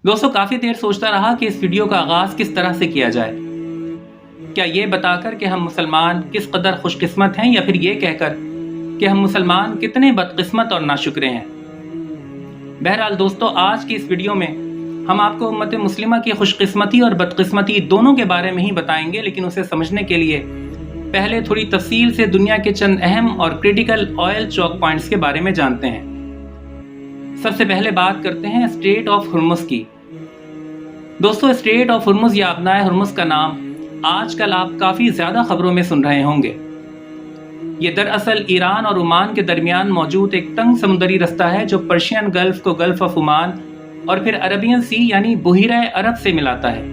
दोस्तों काफ़ी देर सोचता रहा कि इस वीडियो का आगाज़ किस तरह से किया जाए। क्या ये बताकर कि हम मुसलमान किस कदर खुशकिस्मत हैं, या फिर ये कहकर कि हम मुसलमान कितने बदकिस्मत और नाशुक्रे हैं। बहरहाल दोस्तों, आज की इस वीडियो में हम आपको उम्मत मुस्लिमा की खुशकिस्मती और बदकिस्मती दोनों के बारे में ही बताएंगे, लेकिन उसे समझने के लिए पहले थोड़ी तफसील से दुनिया के चंद अहम और क्रिटिकल ऑयल चौक पॉइंट्स के बारे में जानते हैं। सबसे पहले बात करते हैं स्ट्रेट ऑफ हुर्मुज़ की। दोस्तों, स्ट्रेट ऑफ हुर्मुज़ या अपनाए हुर्मुज़ का नाम आजकल आप काफ़ी ज़्यादा खबरों में सुन रहे होंगे। ये दरअसल ईरान और ओमान के दरमियान मौजूद एक तंग समुद्री रास्ता है जो पर्शियन गल्फ को गल्फ ऑफ ओमान और फिर अरबियन सी यानी बहीरा अरब से मिलाता है।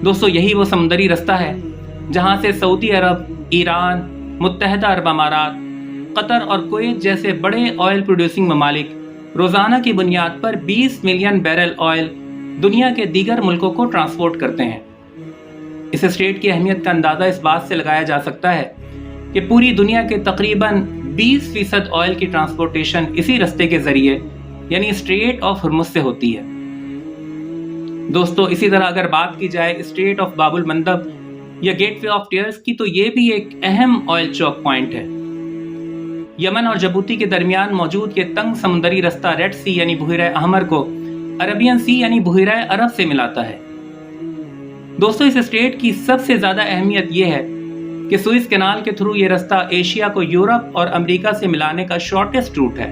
दोस्तों, यही वो समुद्री रास्ता है जहाँ से सऊदी अरब, ईरान, मुत्तहदा अरब अमारात, कतर और कुवैत जैसे बड़े ऑयल प्रोड्यूसिंग ममालिक रोज़ाना की बुनियाद पर 20 मिलियन बैरल ऑयल दुनिया के दीगर मुल्कों को ट्रांसपोर्ट करते हैं। इस स्ट्रेट की अहमियत का अंदाज़ा इस बात से लगाया जा सकता है कि पूरी दुनिया के तकरीबन 20% ऑयल की ट्रांसपोर्टेशन इसी रास्ते के ज़रिए यानी स्ट्रेट ऑफ हुर्मुज़ से होती है। दोस्तों, इसी तरह अगर बात की जाए स्ट्रेट ऑफ बाबुल मंदब या गेटवे ऑफ टीयर्स की, तो ये भी एक अहम ऑयल चौक पॉइंट है। यमन और जबूती के दरमियान मौजूद ये तंग समुद्री रास्ता रेड सी यानी बहीरा अहमर को अरबियन सी यानी बहीरा अरब से मिलाता है। दोस्तों, इस स्ट्रेट की सबसे ज़्यादा अहमियत यह है कि सुइस कैनाल के थ्रू ये रास्ता एशिया को यूरोप और अमेरिका से मिलाने का शॉर्टेस्ट रूट है।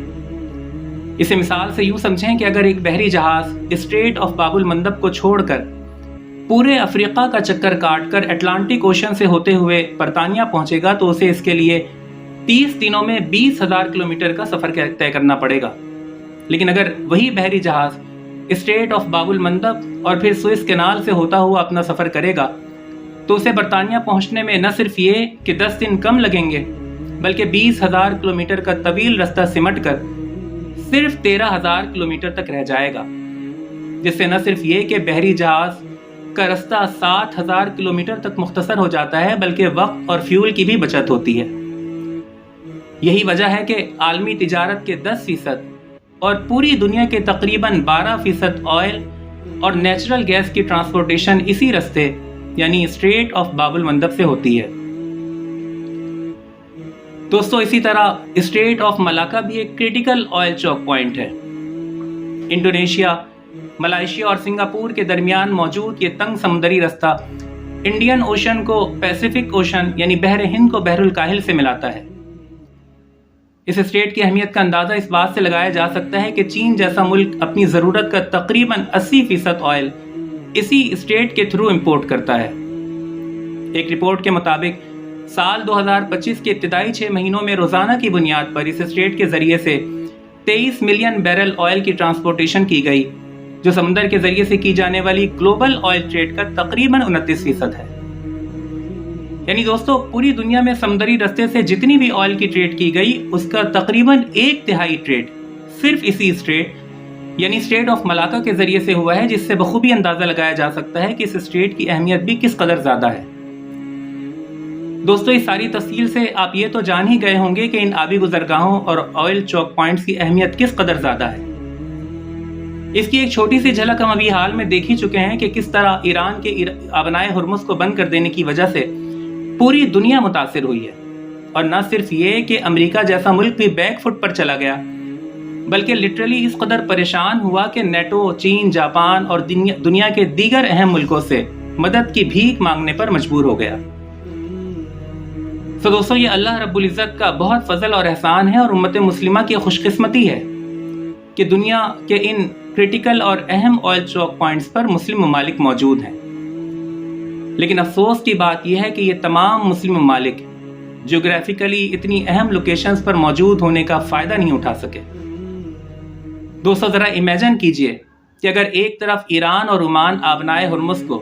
इसे मिसाल से यूँ समझें कि अगर एक बहरी जहाज़ स्ट्रेट ऑफ बाबुल मंदब को छोड़कर पूरे अफ्रीका का चक्कर काटकर अटलांटिक ओशन से होते हुए बरतानिया पहुंचेगा तो उसे इसके लिए 30 दिनों में 20,000 किलोमीटर का सफ़र तय करना पड़ेगा। लेकिन अगर वही बहरी जहाज़ स्ट्रेट ऑफ बाबुल मंदब और फिर सुइस कैनाल से होता हुआ अपना सफ़र करेगा तो उसे बरतानिया पहुंचने में न सिर्फ ये कि 10 दिन कम लगेंगे, बल्कि 20,000 किलोमीटर का तवील रास्ता सिमट कर सिर्फ 13,000 किलोमीटर तक रह जाएगा, जिससे न सिर्फ ये कि बहरी जहाज़ का रास्ता 7,000 किलोमीटर तक मुख्तसर हो जाता है, बल्कि वक्त और फ्यूल की भी बचत होती है। यही वजह है कि आलमी तिजारत के 10% और पूरी दुनिया के तकरीबन 12% ऑयल और नेचुरल गैस की ट्रांसपोर्टेशन इसी रास्ते यानी स्ट्रेट ऑफ बाबुल मंदब से होती है। दोस्तों, इसी तरह स्ट्रेट ऑफ मलाका भी एक क्रिटिकल ऑयल चौक पॉइंट है। इंडोनेशिया, मलेशिया और सिंगापुर के दरमियान मौजूद ये तंग समुद्री रास्ता इंडियन ओशन को पैसिफिक ओशन यानी बहर हिंद को बहरुल काहिल से मिलाता है। इस स्ट्रेट की अहमियत का अंदाज़ा इस बात से लगाया जा सकता है कि चीन जैसा मुल्क अपनी ज़रूरत का तकरीबन 80% ऑयल इसी स्ट्रेट के थ्रू इंपोर्ट करता है। एक रिपोर्ट के मुताबिक साल 2025 के इब्तिदाई 6 महीनों में रोज़ाना की बुनियाद पर इस स्ट्रेट के ज़रिए से 23 मिलियन बैरल ऑयल की ट्रांसपोर्टेशन की गई, जो समुद्र के ज़रिए से की जाने वाली ग्लोबल ऑयल ट्रेड का तकरीबन 29% है। यानी दोस्तों, पूरी दुनिया में समुद्री रास्ते से जितनी भी ऑयल की ट्रेड की गई उसका तकरीबन 1/3 ट्रेड सिर्फ इसी स्ट्रेट यानी स्ट्रेट ऑफ मलाका के ज़रिए से हुआ है, जिससे बखूबी अंदाज़ा लगाया जा सकता है कि इस स्ट्रेट की अहमियत भी किस कदर ज़्यादा है। दोस्तों, इस सारी तफसील से आप ये तो जान ही गए होंगे कि इन आबी गुजरगाहों और ऑयल चौक पॉइंट्स की अहमियत किस कदर ज़्यादा है। इसकी एक छोटी सी झलक हम अभी हाल में देख ही चुके हैं कि किस तरह ईरान के अपनाए हुर्मुज़ को बंद कर देने की वजह से पूरी दुनिया मुतासिर हुई है। और न सिर्फ ये कि अमेरिका जैसा मुल्क भी बैक फुट पर चला गया, बल्कि लिटरली इस कदर परेशान हुआ कि नेटो, चीन, जापान और दुनिया के दीगर अहम मुल्कों से मदद की भीख मांगने पर मजबूर हो गया। तो दोस्तों, ये अल्लाह रब्बुल इज़्ज़त का बहुत फजल और एहसान है और उम्मत मुस्लिमा की खुशकिस्मती है कि दुनिया के इन क्रिटिकल और अहम ऑयल चौक पॉइंट्स पर मुस्लिम ममालिक मौजूद हैं। लेकिन अफसोस की बात यह है कि ये तमाम मुस्लिम ममालिक जियोग्राफिकली इतनी अहम लोकेशंस पर मौजूद होने का फ़ायदा नहीं उठा सके। दोस्तों, ज़रा इमेजिन कीजिए कि अगर एक तरफ ईरान और ओमान अपनाए हुर्मुज़ को,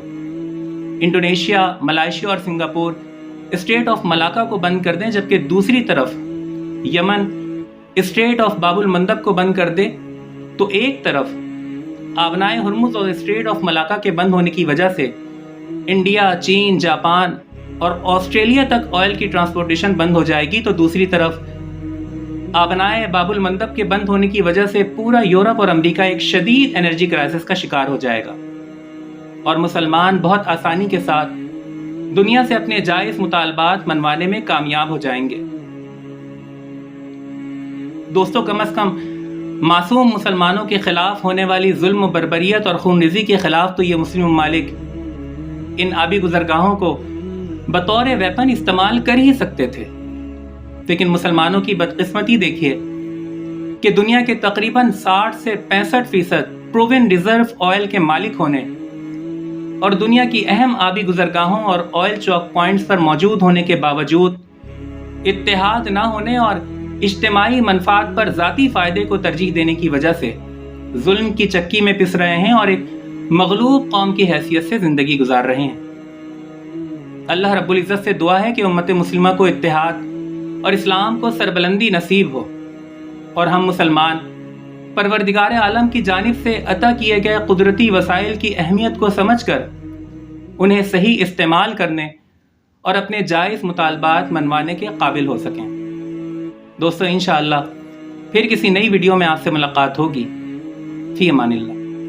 इंडोनेशिया, मलेशिया और सिंगापुर स्ट्रेट ऑफ मलाका को बंद कर दें, जबकि दूसरी तरफ यमन स्ट्रेट ऑफ बाबुल मंदब को बंद कर दे, तो एक तरफ अपनाए हुर्मुज़ और स्ट्रेट ऑफ मलाका के बंद होने की वजह से इंडिया, चीन, जापान और ऑस्ट्रेलिया तक ऑयल की ट्रांसपोर्टेशन बंद हो जाएगी, तो दूसरी तरफ आबनाए बाबुल मंदब के बंद होने की वजह से पूरा यूरोप और अमेरिका एक शदीद एनर्जी क्राइसिस का शिकार हो जाएगा और मुसलमान बहुत आसानी के साथ दुनिया से अपने जायज़ मुतालबात मनवाने में कामयाब हो जाएंगे। दोस्तों, कम अज़ कम मासूम मुसलमानों के खिलाफ होने वाली जुल्म, बर्बरियत और खूनरेज़ी के खिलाफ तो ये मुस्लिम ममालिक इन आबी गुज़रगाहों को बतौर वेपन इस्तेमाल कर ही सकते थे। लेकिन मुसलमानों की बदकिस्मती देखिए कि दुनिया के तकरीबन 60 से 65% प्रूवन रिजर्व ऑयल के मालिक होने और दुनिया की अहम आबी गुज़रगाहों और ऑयल चौक पॉइंट्स पर मौजूद होने के बावजूद इत्तेहाद ना होने और इज्तिमाई मनफात पर ज़ाती फ़ायदे को तरजीह देने की वजह से जुल्म की चक्की में पिस रहे हैं और एक मगलूब कौम की हैसियत से ज़िंदगी गुजार रहे हैं। अल्लाह रब्बुल इज़्ज़त से दुआ है कि उम्मत मुस्लिमा को इत्तेहाद और इस्लाम को सरबलंदी नसीब हो और हम मुसलमान परवरदिगार आलम की जानिब से अता किए गए कुदरती वसाइल की अहमियत को समझकर उन्हें सही इस्तेमाल करने और अपने जायज़ मुतालबात मनवाने के काबिल हो सकें। दोस्तों, इंशाअल्लाह फिर किसी नई वीडियो में आपसे मुलाकात होगी। फी अमानिल्लाह।